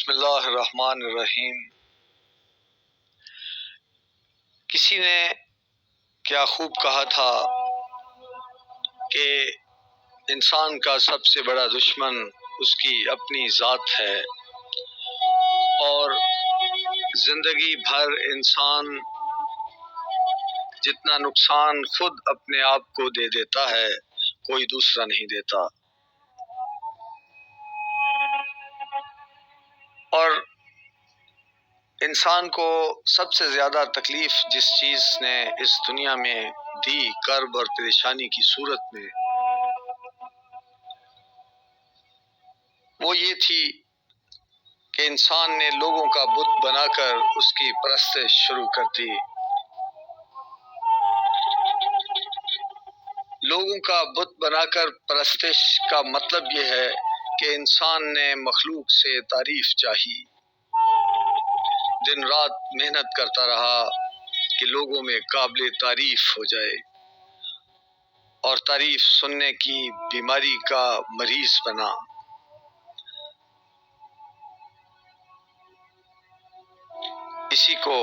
بسم اللہ الرحمن الرحیم۔ کسی نے کیا خوب کہا تھا کہ انسان کا سب سے بڑا دشمن اس کی اپنی ذات ہے، اور زندگی بھر انسان جتنا نقصان خود اپنے آپ کو دے دیتا ہے کوئی دوسرا نہیں دیتا۔ اور انسان کو سب سے زیادہ تکلیف جس چیز نے اس دنیا میں دی، کرب اور پریشانی کی صورت میں، وہ یہ تھی کہ انسان نے لوگوں کا بت بنا کر اس کی پرستش شروع کر دی۔ لوگوں کا بت بنا کر پرستش کا مطلب یہ ہے کہ انسان نے مخلوق سے تعریف چاہی، دن رات محنت کرتا رہا کہ لوگوں میں قابل تعریف ہو جائے، اور تعریف سننے کی بیماری کا مریض بنا۔ اسی کو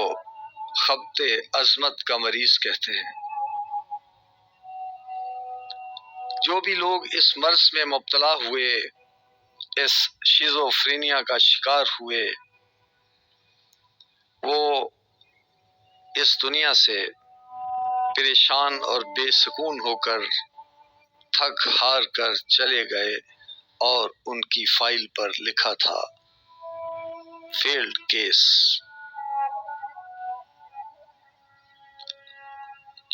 خبط عظمت کا مریض کہتے ہیں۔ جو بھی لوگ اس مرض میں مبتلا ہوئے، اس شیزوفرینیا کا شکار ہوئے، وہ اس دنیا سے پریشان اور بے سکون ہو کر تھک ہار کر چلے گئے، اور ان کی فائل پر لکھا تھا فیلڈ کیس۔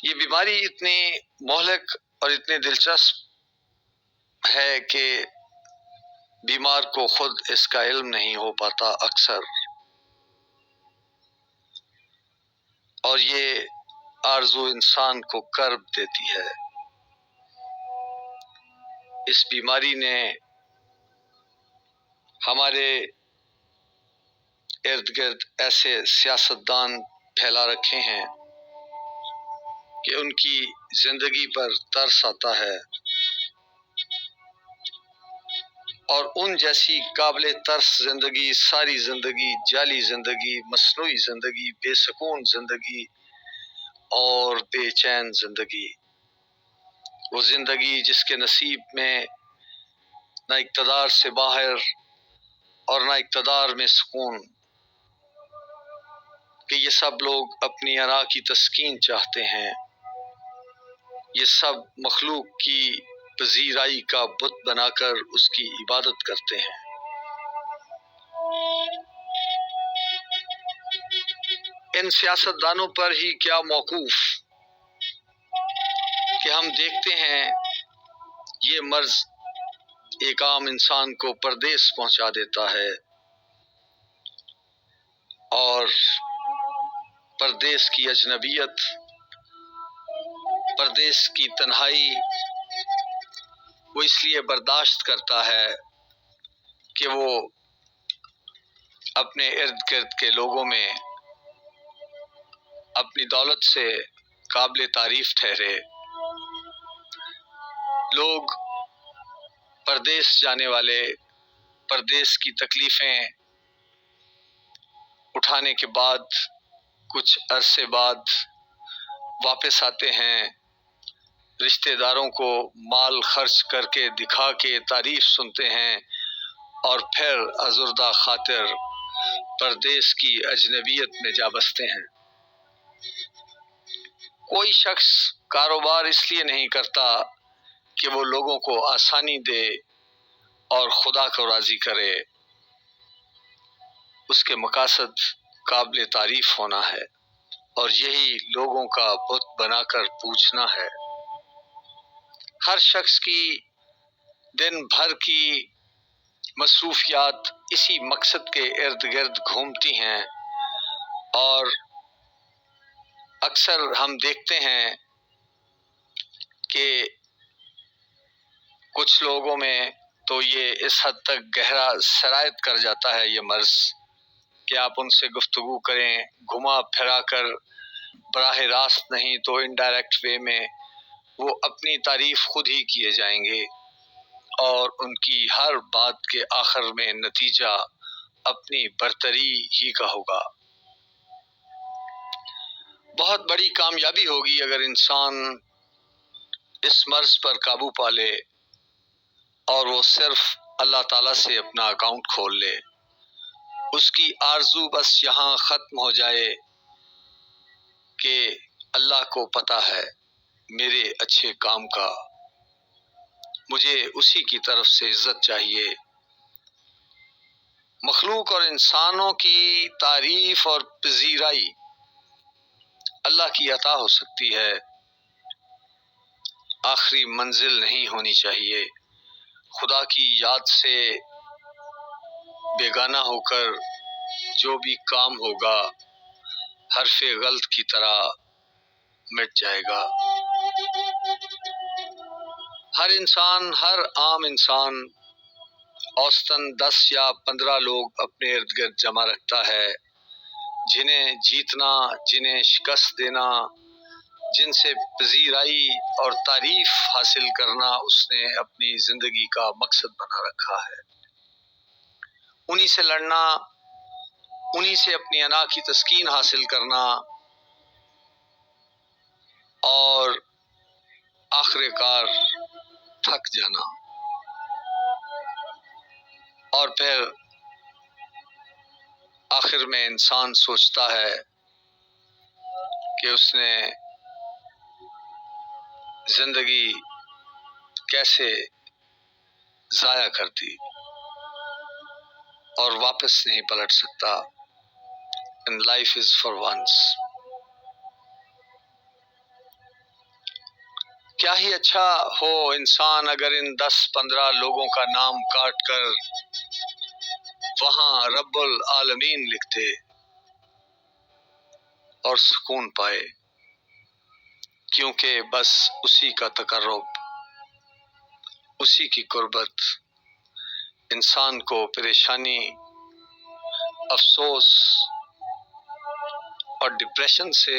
یہ بیماری اتنی مہلک اور اتنی دلچسپ ہے کہ بیمار کو خود اس کا علم نہیں ہو پاتا اکثر، اور یہ آرزو انسان کو کرب دیتی ہے۔ اس بیماری نے ہمارے ارد گرد ایسے سیاستدان پھیلا رکھے ہیں کہ ان کی زندگی پر ترس آتا ہے، اور ان جیسی قابل ترس زندگی، ساری زندگی، جعلی زندگی، مصنوعی زندگی، بے سکون زندگی اور بے چین زندگی، وہ زندگی جس کے نصیب میں نہ اقتدار سے باہر اور نہ اقتدار میں سکون، کہ یہ سب لوگ اپنی انا کی تسکین چاہتے ہیں، یہ سب مخلوق کی پذیرائی کا بت بنا کر اس کی عبادت کرتے ہیں۔ ان سیاستدانوں پر ہی کیا موقوف کہ ہم دیکھتے ہیں یہ مرض ایک عام انسان کو پردیس پہنچا دیتا ہے، اور پردیس کی اجنبیت، پردیس کی تنہائی وہ اس لیے برداشت کرتا ہے کہ وہ اپنے ارد گرد کے لوگوں میں اپنی دولت سے قابل تعریف ٹھہرے۔ لوگ پردیس جانے والے پردیس کی تکلیفیں اٹھانے کے بعد کچھ عرصے بعد واپس آتے ہیں، رشتہ داروں کو مال خرچ کر کے دکھا کے تعریف سنتے ہیں، اور پھر ازردہ خاطر پردیس کی اجنبیت میں جا بستے ہیں۔ کوئی شخص کاروبار اس لیے نہیں کرتا کہ وہ لوگوں کو آسانی دے اور خدا کو راضی کرے، اس کے مقاصد قابل تعریف ہونا ہے، اور یہی لوگوں کا بت بنا کر پوجنا ہے۔ ہر شخص کی دن بھر کی مصروفیات اسی مقصد کے ارد گرد گھومتی ہیں، اور اکثر ہم دیکھتے ہیں کہ کچھ لوگوں میں تو یہ اس حد تک گہرا سرایت کر جاتا ہے یہ مرض کہ آپ ان سے گفتگو کریں گھما پھرا کر، براہ راست نہیں تو انڈائریکٹ وے میں، وہ اپنی تعریف خود ہی کیے جائیں گے، اور ان کی ہر بات کے آخر میں نتیجہ اپنی برتری ہی کا ہوگا۔ بہت بڑی کامیابی ہوگی اگر انسان اس مرض پر قابو پا لے اور وہ صرف اللہ تعالیٰ سے اپنا اکاؤنٹ کھول لے۔ اس کی آرزو بس یہاں ختم ہو جائے کہ اللہ کو پتہ ہے میرے اچھے کام کا، مجھے اسی کی طرف سے عزت چاہیے۔ مخلوق اور انسانوں کی تعریف اور پذیرائی اللہ کی عطا ہو سکتی ہے، آخری منزل نہیں ہونی چاہیے۔ خدا کی یاد سے بیگانہ ہو کر جو بھی کام ہوگا حرف غلط کی طرح مٹ جائے گا۔ ہر عام انسان اوسطاً 10 یا 15 لوگ اپنے ارد گرد جمع رکھتا ہے، جنہیں جیتنا، جنہیں شکست دینا، جن سے پذیرائی اور تعریف حاصل کرنا اس نے اپنی زندگی کا مقصد بنا رکھا ہے۔ انہی سے لڑنا، انہی سے اپنی انا کی تسکین حاصل کرنا اور آخر کار تھک جانا، اور پھر آخر میں انسان سوچتا ہے کہ اس نے زندگی کیسے ضائع کر دی اور واپس نہیں پلٹ سکتا۔ And life is for once۔ کیا ہی اچھا ہو انسان اگر ان 10-15 لوگوں کا نام کاٹ کر وہاں رب العالمین لکھ دے اور سکون پائے، کیونکہ بس اسی کا تقرب، اسی کی قربت انسان کو پریشانی، افسوس اور ڈپریشن سے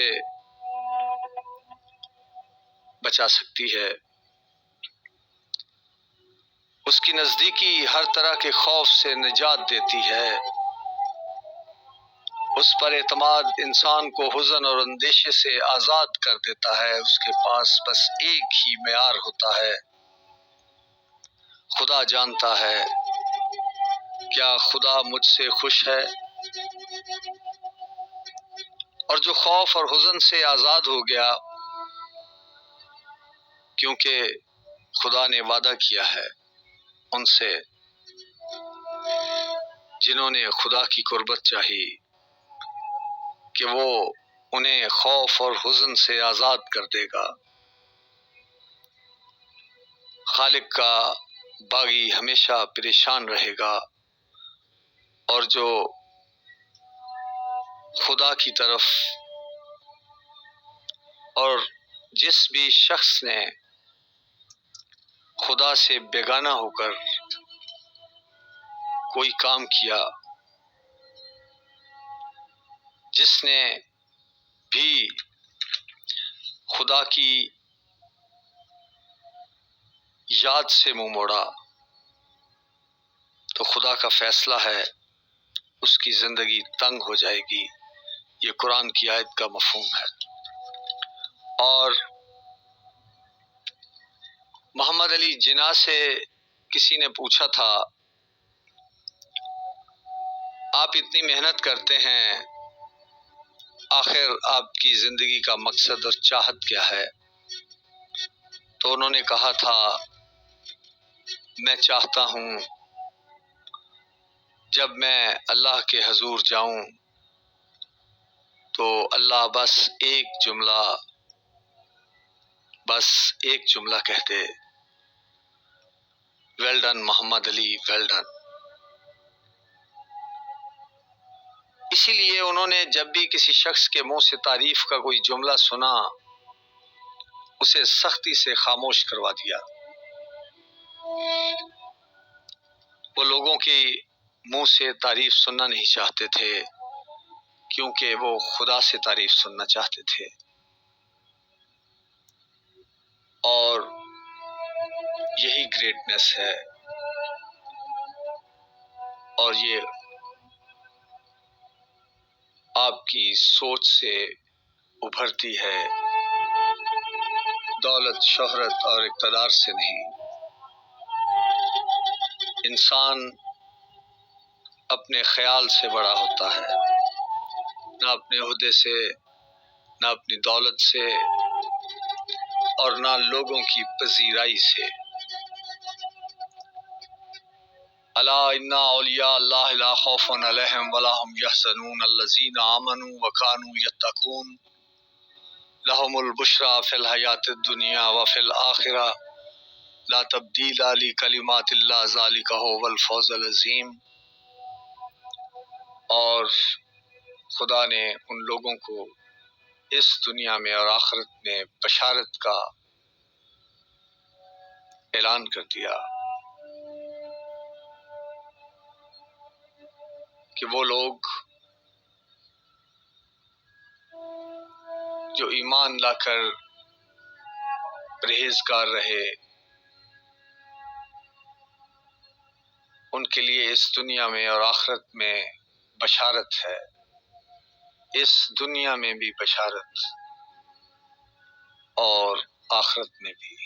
بچا سکتی ہے۔ اس کی نزدیکی ہر طرح کے خوف سے نجات دیتی ہے۔ اس پر اعتماد انسان کو حزن اور اندیشے سے آزاد کر دیتا ہے۔ اس کے پاس بس ایک ہی معیار ہوتا ہے، خدا جانتا ہے، کیا خدا مجھ سے خوش ہے؟ اور جو خوف اور حزن سے آزاد ہو گیا، کیونکہ خدا نے وعدہ کیا ہے ان سے جنہوں نے خدا کی قربت چاہی کہ وہ انہیں خوف اور حزن سے آزاد کر دے گا۔ خالق کا باغی ہمیشہ پریشان رہے گا، اور جو خدا کی طرف اور جس بھی شخص نے خدا سے بیگانہ ہو کر کوئی کام کیا، جس نے بھی خدا کی یاد سے منہ موڑا، تو خدا کا فیصلہ ہے اس کی زندگی تنگ ہو جائے گی۔ یہ قرآن کی آیت کا مفہوم ہے۔ اور محمد علی جناح سے کسی نے پوچھا تھا، آپ اتنی محنت کرتے ہیں، آخر آپ کی زندگی کا مقصد اور چاہت کیا ہے؟ تو انہوں نے کہا تھا، میں چاہتا ہوں جب میں اللہ کے حضور جاؤں تو اللہ بس ایک جملہ کہہ دے، ویل ڈن محمد علی، ویل ڈن۔ اسی لیے انہوں نے جب بھی کسی شخص کے منہ سے تعریف کا کوئی جملہ سنا، اسے سختی سے خاموش کروا دیا۔ وہ لوگوں کی منہ سے تعریف سننا نہیں چاہتے تھے، کیونکہ وہ خدا سے تعریف سننا چاہتے تھے۔ اور یہی گریٹنس ہے، اور یہ آپ کی سوچ سے ابھرتی ہے، دولت، شہرت اور اقتدار سے نہیں۔ انسان اپنے خیال سے بڑا ہوتا ہے، نہ اپنے عہدے سے، نہ اپنی دولت سے، اور نہ لوگوں کی پذیرائی سے۔ الا ان اولیاء اللہ لا خوف علیہم ولا هم يحزنون الذین آمنوا وكانوا يتقون لهم البشرى فی الحیاۃ الدنیا وفی الآخرہ لا تبدیل لکلمات اللہ ذلک هو الفوز العظیم۔ اور خدا نے ان لوگوں کو اس دنیا میں اور آخرت میں بشارت کا اعلان کر دیا کہ وہ لوگ جو ایمان لا کر پرہیزگار رہے، ان کے لیے اس دنیا میں اور آخرت میں بشارت ہے، اس دنیا میں بھی بشارت اور آخرت میں بھی۔